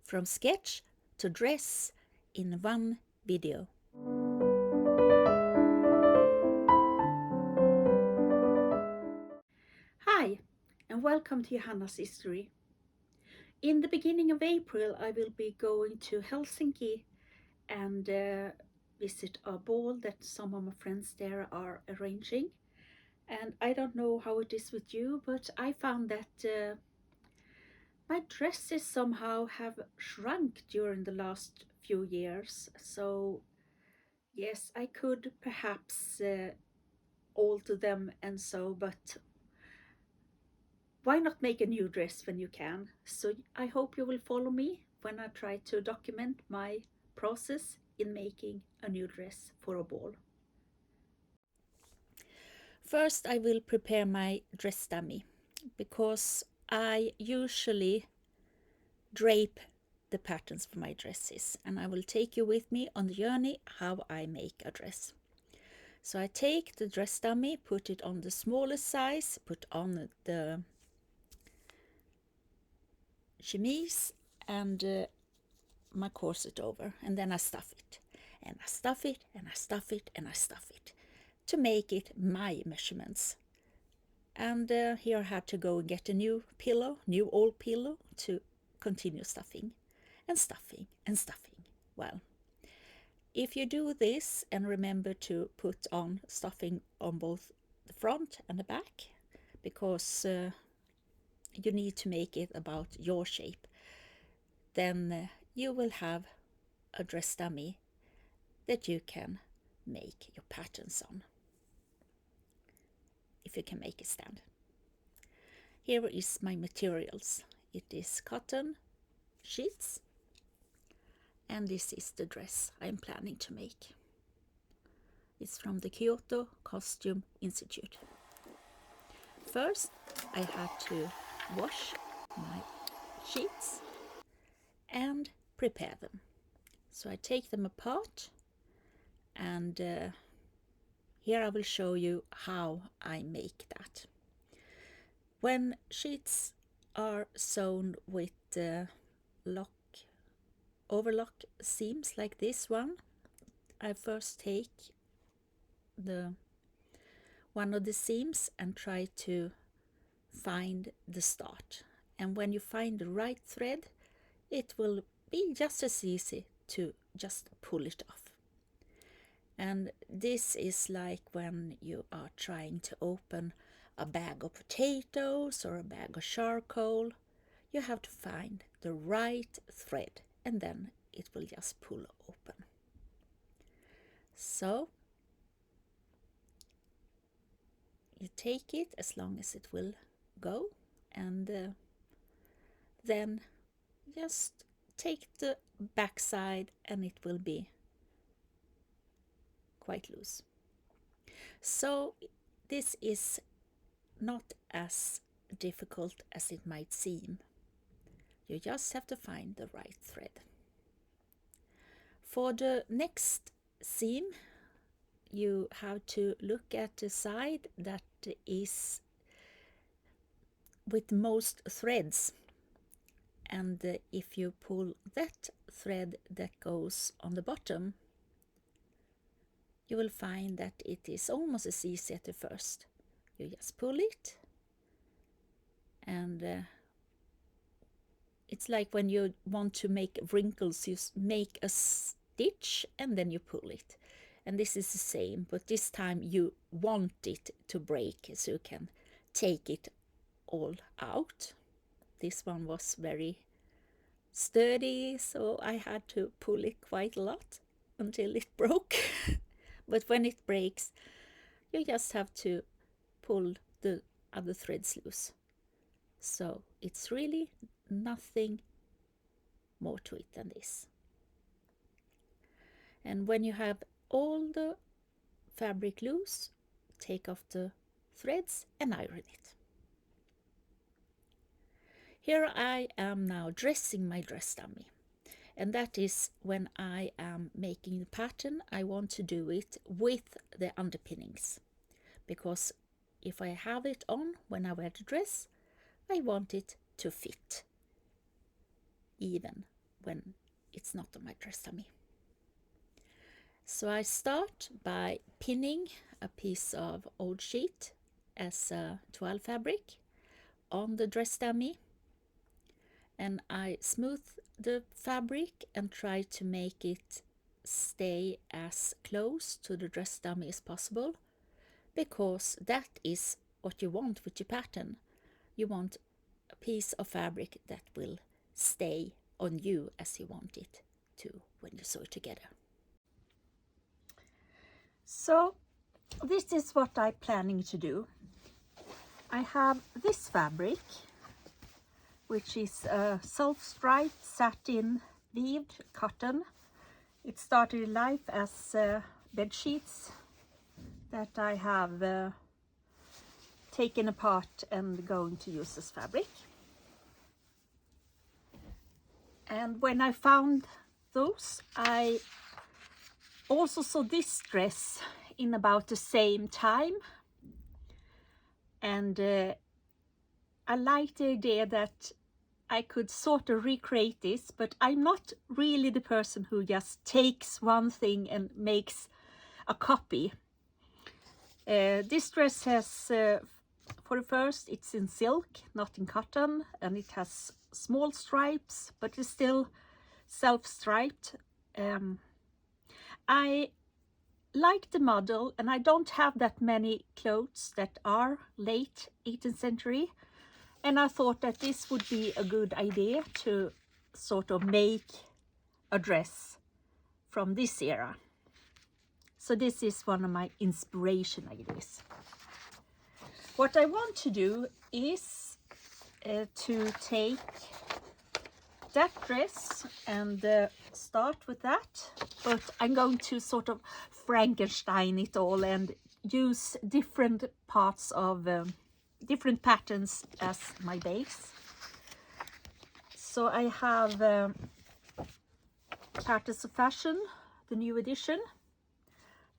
from sketch to dress in one video. Hi, and welcome to Johanna's History. In the beginning of April, I will be going to Helsinki and visit a ball that some of my friends there are arranging. And I don't know how it is with you, but I found that my dresses somehow have shrunk during the last few years. So, yes, I could perhaps alter them and so, but why not make a new dress when you can? So, I hope you will follow me when I try to document my process in making a new dress for a ball. First, I will prepare my dress dummy because I usually drape the patterns for my dresses, and I will take you with me on the journey how I make a dress. So I take the dress dummy, put it on the smallest size, put on the chemise and my corset over, and then I stuff it. And I stuff it, and I stuff it, and I stuff it to make it my measurements. And here I had to go and get a new old pillow to continue stuffing and stuffing and stuffing. Well, if you do this and remember to put on stuffing on both the front and the back, because you need to make it about your shape, then you will have a dress dummy that you can make your patterns on, if you can make it stand. Here is my materials. It is cotton sheets, and this is the dress I'm planning to make. It's from the Kyoto Costume Institute. First, I had to wash my sheets and prepare them. So I take them apart, and here I will show you how I make that. When sheets are sewn with overlock seams like this one, I first take one of the seams and try to find the start. And when you find the right thread, it will be just as easy to just pull it off. And this is like when you are trying to open a bag of potatoes or a bag of charcoal. You have to find the right thread, and then it will just pull open. So you take it as long as it will go, and then just take the back side and it will be quite loose. So this is not as difficult as it might seem. You just have to find the right thread. For the next seam, you have to look at the side that is with most threads, and if you pull that thread that goes on the bottom, you will find that it is almost as easy at the first. You just pull it, and it's like when you want to make wrinkles, you make a stitch and then you pull it. And this is the same, but this time you want it to break so you can take it all out. This one was very sturdy, so I had to pull it quite a lot until it broke. But when it breaks, you just have to pull the other threads loose. So it's really nothing more to it than this. And when you have all the fabric loose, take off the threads and iron it. Here I am now dressing my dress dummy, and that is when I am making the pattern. I want to do it with the underpinnings, because if I have it on when I wear the dress, I want it to fit even when it's not on my dress dummy. So I start by pinning a piece of old sheet as a toile fabric on the dress dummy, and I smooth the fabric and try to make it stay as close to the dress dummy as possible, because that is what you want with your pattern. You want a piece of fabric that will stay on you as you want it to when you sew it together. So this is what I'm planning to do. I have this fabric, which is a self-striped satin weaved cotton. It started life as bed sheets that I have taken apart and going to use as fabric. And when I found those, I also saw this dress in about the same time, and I liked the idea that I could sort of recreate this, but I'm not really the person who just takes one thing and makes a copy. This dress has, for the first, it's in silk, not in cotton, and it has small stripes, but it's still self-striped. I like the model, and I don't have that many clothes that are late 18th century. And I thought that this would be a good idea to sort of make a dress from this era. So this is one of my inspiration ideas. What I want to do is to take that dress and start with that, but I'm going to sort of Frankenstein it all and use different parts of different patterns as my base. So I have Patterns of Fashion, the new edition,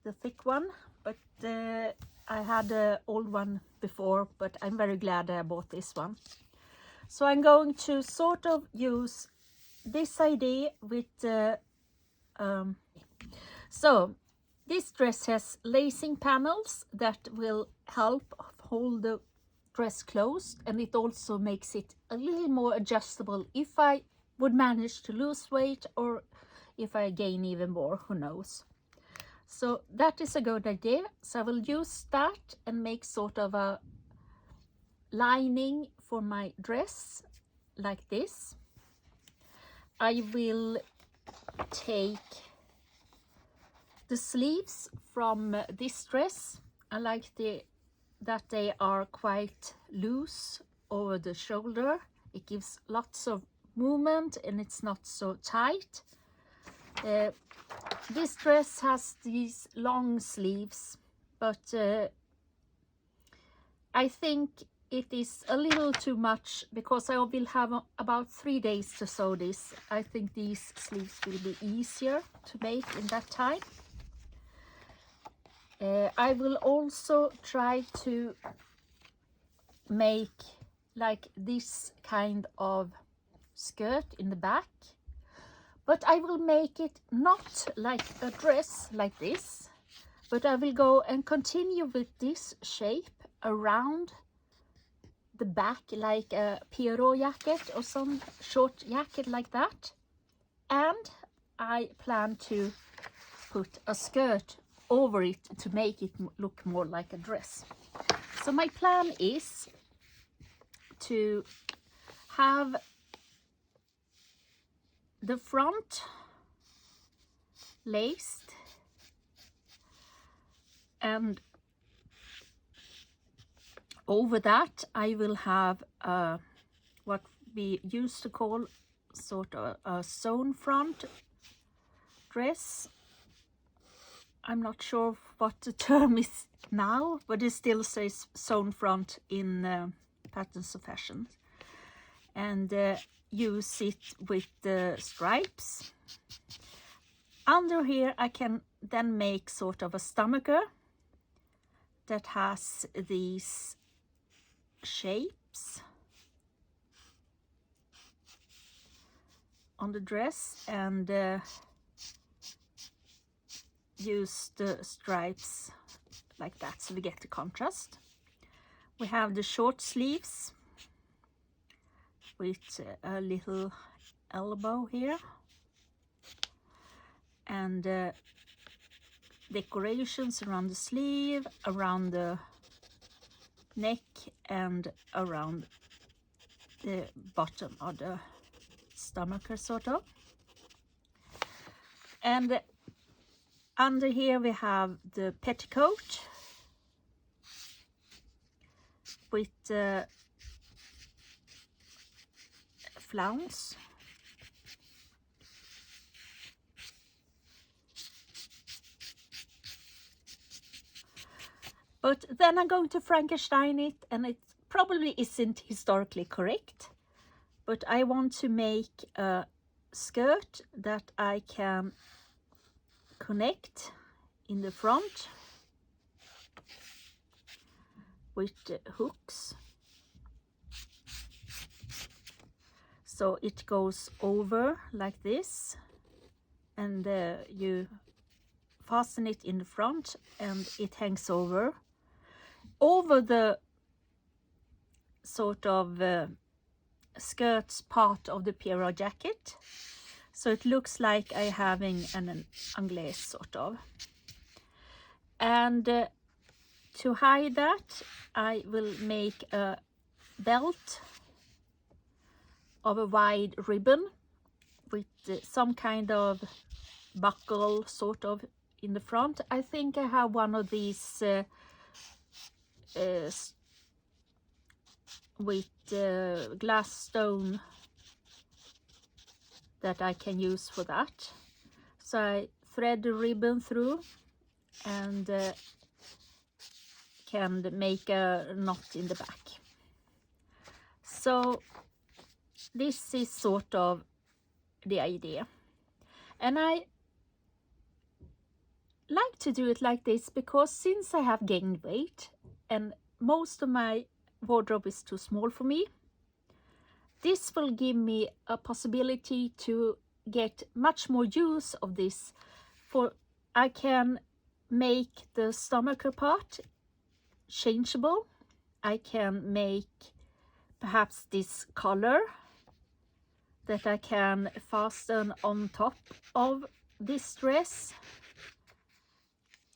the thick one, but I had an old one before, but I'm very glad I bought this one. So I'm going to sort of use this idea with so this dress has lacing panels that will help hold the dress closed, and it also makes it a little more adjustable if I would manage to lose weight, or if I gain even more, who knows. So that is a good idea. So I will use that and make sort of a lining for my dress like this. I will take the sleeves from this dress. I like that they are quite loose over the shoulder. It gives lots of movement and it's not so tight. This dress has these long sleeves, but I think it is a little too much because I will have about 3 days to sew this. I think these sleeves will be easier to make in that time. I will also try to make like this kind of skirt in the back, but I will make it not like a dress like this, but I will go and continue with this shape around the back, like a Pierrot jacket or some short jacket like that. And I plan to put a skirt over it to make it look more like a dress. So my plan is to have the front laced, and over that I will have what we used to call sort of a sewn front dress. I'm not sure what the term is now, but it still says sewn front in Patterns of Fashion. And use it with the stripes. Under here I can then make sort of a stomacher that has these shapes. on the dress and use the stripes like that so we get the contrast. We have the short sleeves with a little elbow here and decorations around the sleeve, around the neck and around the bottom of the stomacher sort of. And under here we have the petticoat with flounce. But then I'm going to Frankenstein it, and it probably isn't historically correct, but I want to make a skirt that I can connect in the front with the hooks. So it goes over like this, and you fasten it in the front and it hangs over the sort of skirts part of the Pierrot jacket. So it looks like I'm having an anglaise sort of. And to hide that, I will make a belt of a wide ribbon with some kind of buckle sort of in the front. I think I have one of these with glass stone that I can use for that. So I thread the ribbon through and can make a knot in the back. So this is sort of the idea, and I like to do it like this because since I have gained weight and most of my wardrobe is too small for me, this will give me a possibility to get much more use of this. For I can make the stomacher part changeable. I can make perhaps this collar that I can fasten on top of this dress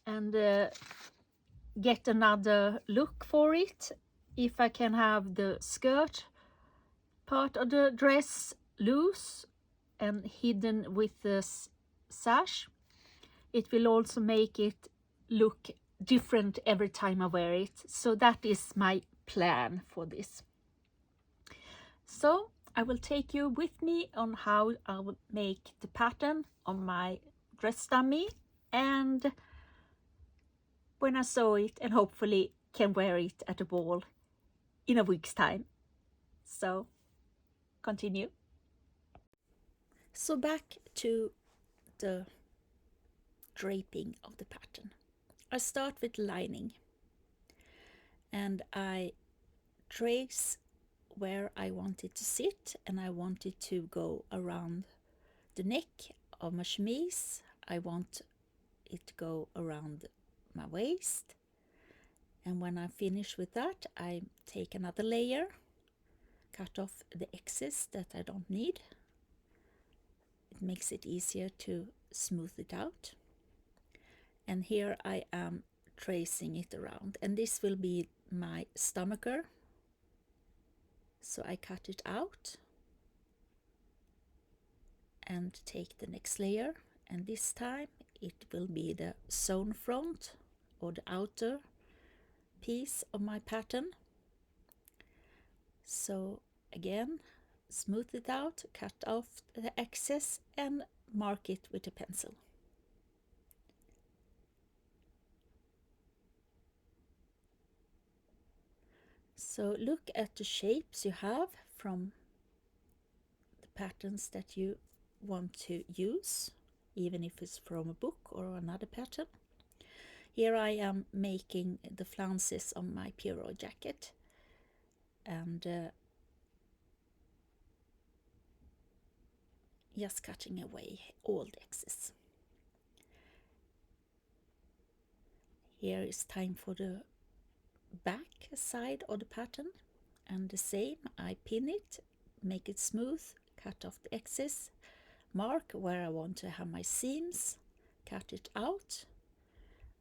and get another look for it. If I can have the skirt part of the dress loose and hidden with the sash, it will also make it look different every time I wear it. So that is my plan for this. So I will take you with me on how I will make the pattern on my dress dummy and when I sew it, and hopefully can wear it at a ball in a week's time. So continue. So back to the draping of the pattern. I start with lining and I trace where I want it to sit, and I want it to go around the neck of my chemise. I want it to go around my waist, and when I finish with that, I take another layer, cut off the excess that I don't need. It makes it easier to smooth it out, and here I am tracing it around, and this will be my stomacher. So I cut it out and take the next layer, and this time it will be the sewn front or the outer piece of my pattern. So again, smooth it out, cut off the excess and mark it with a pencil. So look at the shapes you have from the patterns that you want to use, even if it's from a book or another pattern. Here I am making the flounces on my Pierrot jacket, and just cutting away all the excess. Here is time for the back side of the pattern, and the same, I pin it, make it smooth, cut off the excess, mark where I want to have my seams, cut it out.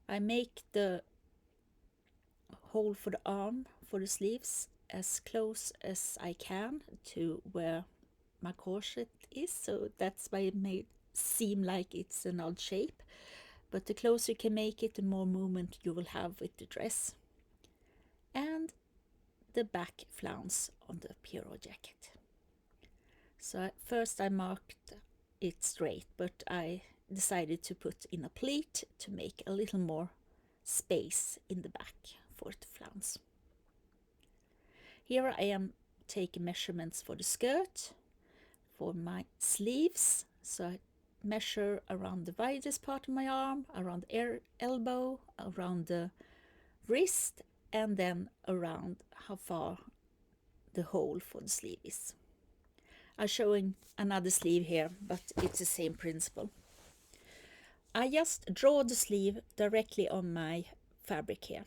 I make the hole for the arm for the sleeves as close as I can to where my corset is, so that's why it may seem like it's an odd shape, but the closer you can make it, the more movement you will have with the dress. And the back flounce on the Pierrot jacket. So first I marked it straight, but I decided to put in a pleat to make a little more space in the back for the flounce. Here I am taking measurements for the skirt, for my sleeves, so I measure around the widest part of my arm, around the elbow, around the wrist, and then around how far the hole for the sleeve is. I'm showing another sleeve here, but it's the same principle. I just draw the sleeve directly on my fabric here,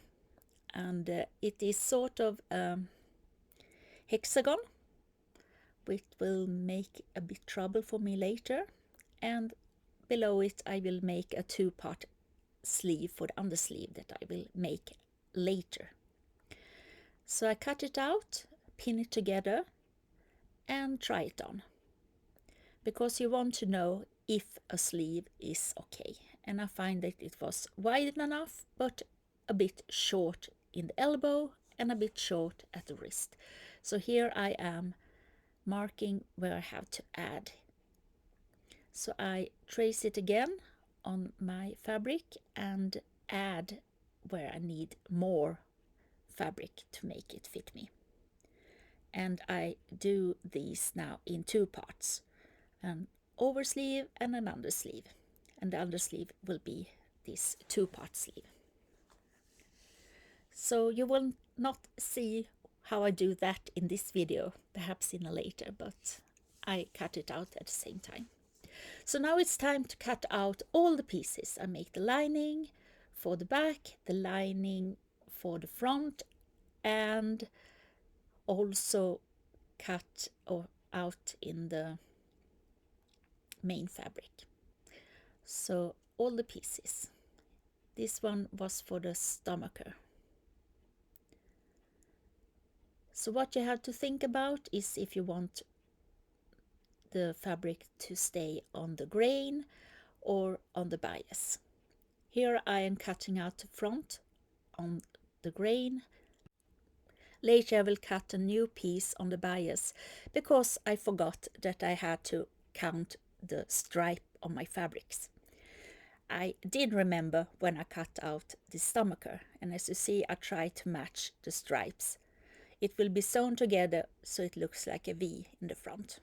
and it is sort of a hexagon, which will make a bit trouble for me later, and below it I will make a two-part sleeve for the undersleeve that I will make later. So I cut it out, pin it together, and try it on, because you want to know if a sleeve is okay. And I find that it was wide enough, but a bit short in the elbow and a bit short at the wrist. So here I am marking where I have to add. So I trace it again on my fabric and add where I need more fabric to make it fit me. And I do these now in two parts, an oversleeve and an undersleeve, and the undersleeve will be this two-part sleeve. So you will not see how I do that in this video, perhaps in a later, but I cut it out at the same time. So now it's time to cut out all the pieces. I make the lining for the back, the lining for the front, and also cut out in the main fabric. So all the pieces. This one was for the stomacher. So what you have to think about is if you want the fabric to stay on the grain or on the bias. Here I am cutting out the front on the grain. Later I will cut a new piece on the bias because I forgot that I had to count the stripe on my fabrics. I did remember when I cut out the stomacher, and as you see I try to match the stripes. It will be sewn together so it looks like a V in the front.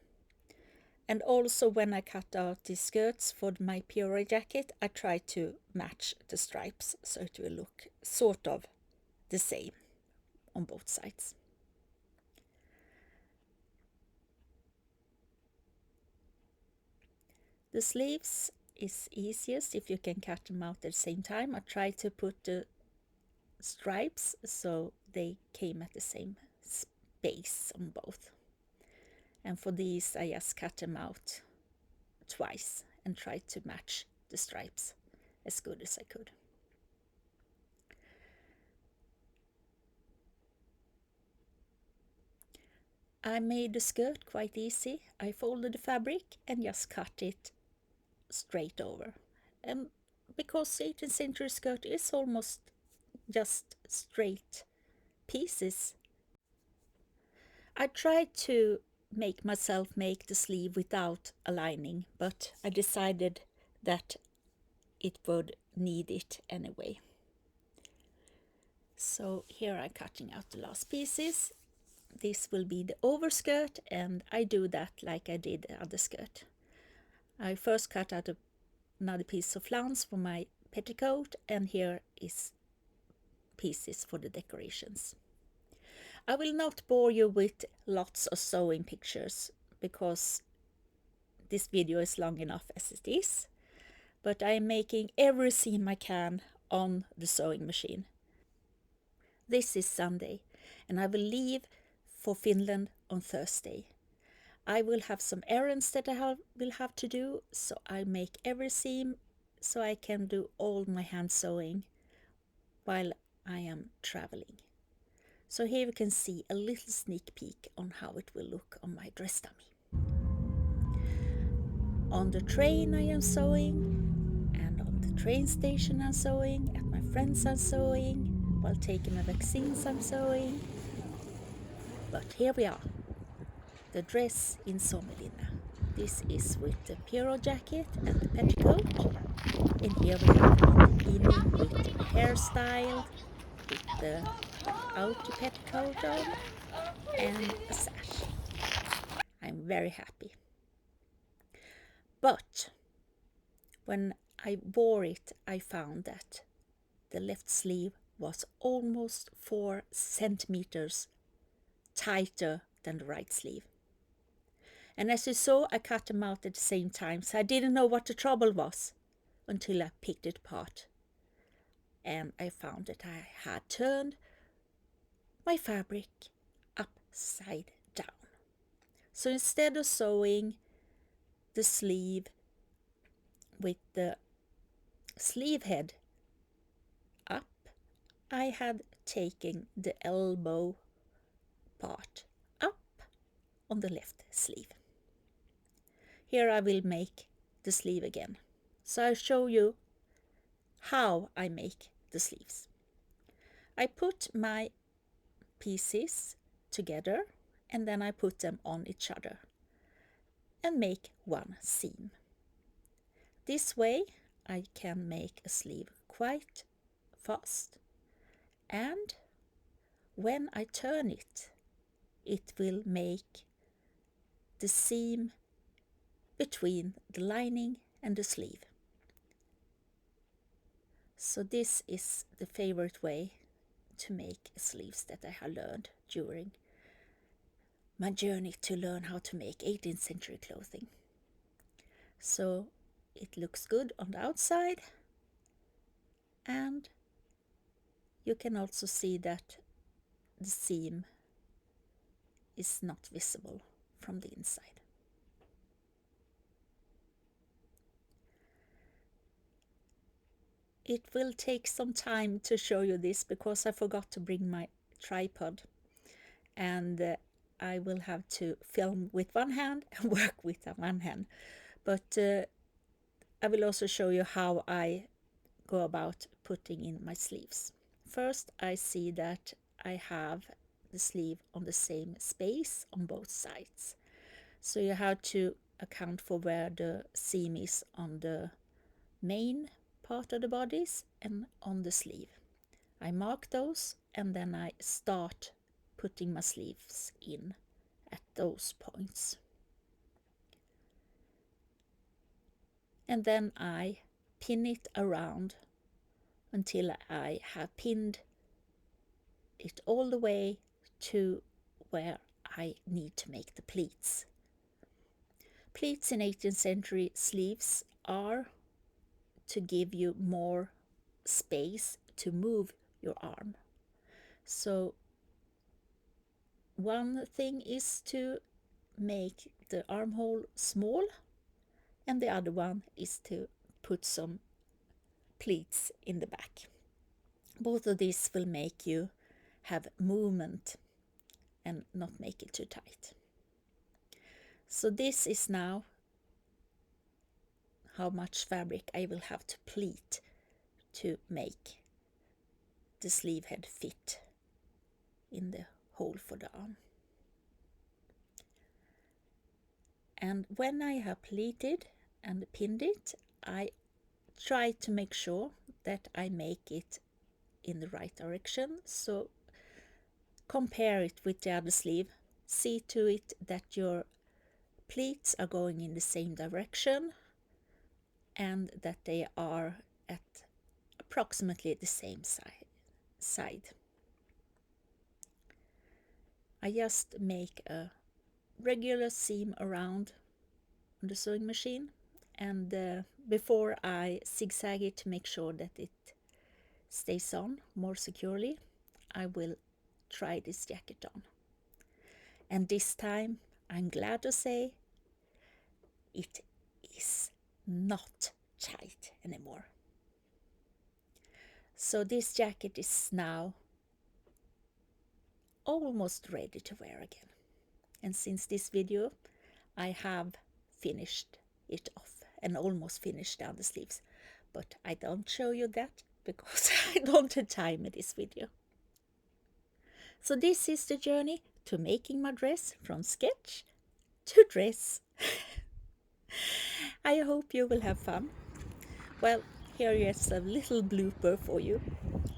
And also when I cut out the skirts for my Pierrot jacket, I try to match the stripes so it will look sort of the same on both sides. The sleeves is easiest if you can cut them out at the same time. I try to put the stripes so they came at the same space on both. And for these I just cut them out twice and tried to match the stripes as good as I could. I made the skirt quite easy. I folded the fabric and just cut it straight over. And because 18th century skirt is almost just straight pieces, I tried to make myself make the sleeve without a lining, but I decided that it would need it anyway. So here I'm cutting out the last pieces. This will be the overskirt, and I do that like I did the other skirt. I first cut out another piece of flounce for my petticoat, and here is pieces for the decorations. I will not bore you with lots of sewing pictures because this video is long enough as it is, but I am making every seam I can on the sewing machine. This is Sunday, and I will leave for Finland on Thursday. I will have some errands that I will have to do, so I make every seam so I can do all my hand sewing while I am traveling. So here we can see a little sneak peek on how it will look on my dress dummy. On the train I am sewing, and on the train station I'm sewing, at my friends I'm sewing, while taking my vaccines I'm sewing. But here we are, the dress in Sommerlinna. This is with the Pierrot jacket and the petticoat, and here we have in the evening with the hairstyle, with the outer petticoat on, and a sash. I'm very happy. But when I wore it, I found that the left sleeve was almost 4 centimeters tighter than the right sleeve. And as you saw, I cut them out at the same time, so I didn't know what the trouble was until I picked it apart. And I found that I had turned my fabric upside down. So instead of sewing the sleeve with the sleeve head up, I had taken the elbow part up on the left sleeve. Here I will make the sleeve again. So I'll show you how I make the sleeves. I put my pieces together and then I put them on each other and make one seam. This way I can make a sleeve quite fast, and when I turn it, it will make the seam between the lining and the sleeve. So this is the favorite way to make sleeves that I have learned during my journey to learn how to make 18th century clothing. So it looks good on the outside, and you can also see that the seam is not visible from the inside. It will take some time to show you this because I forgot to bring my tripod, and I will have to film with one hand and work with one hand. But I will also show you how I go about putting in my sleeves. First, I see that I have the sleeve on the same space on both sides. So you have to account for where the seam is on the main part of the bodice and on the sleeve. I mark those and then I start putting my sleeves in at those points. And then I pin it around until I have pinned it all the way to where I need to make the pleats. Pleats in 18th century sleeves are to give you more space to move your arm. So one thing is to make the armhole small, and the other one is to put some pleats in the back. Both of these will make you have movement and not make it too tight. So this is now how much fabric I will have to pleat to make the sleeve head fit in the hole for the arm. And when I have pleated and pinned it, I try to make sure that I make it in the right direction. So compare it with the other sleeve. See to it that your pleats are going in the same direction and that they are at approximately the same side. I just make a regular seam around on the sewing machine, and before I zigzag it to make sure that it stays on more securely, I will try this jacket on. And this time, I'm glad to say, it is not tight anymore. So this jacket is now almost ready to wear again. And since this video, I have finished it off and almost finished down the sleeves. But I don't show you that because I don't have time in this video. So this is the journey to making my dress from sketch to dress. I hope you will have fun. Well, here is a little blooper for you.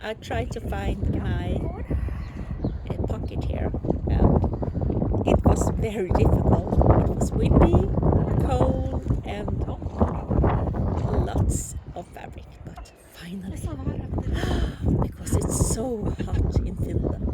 I tried to find my pocket here, and it was very difficult. It was windy, cold, and lots of fabric, but finally, because it's so hot in Finland.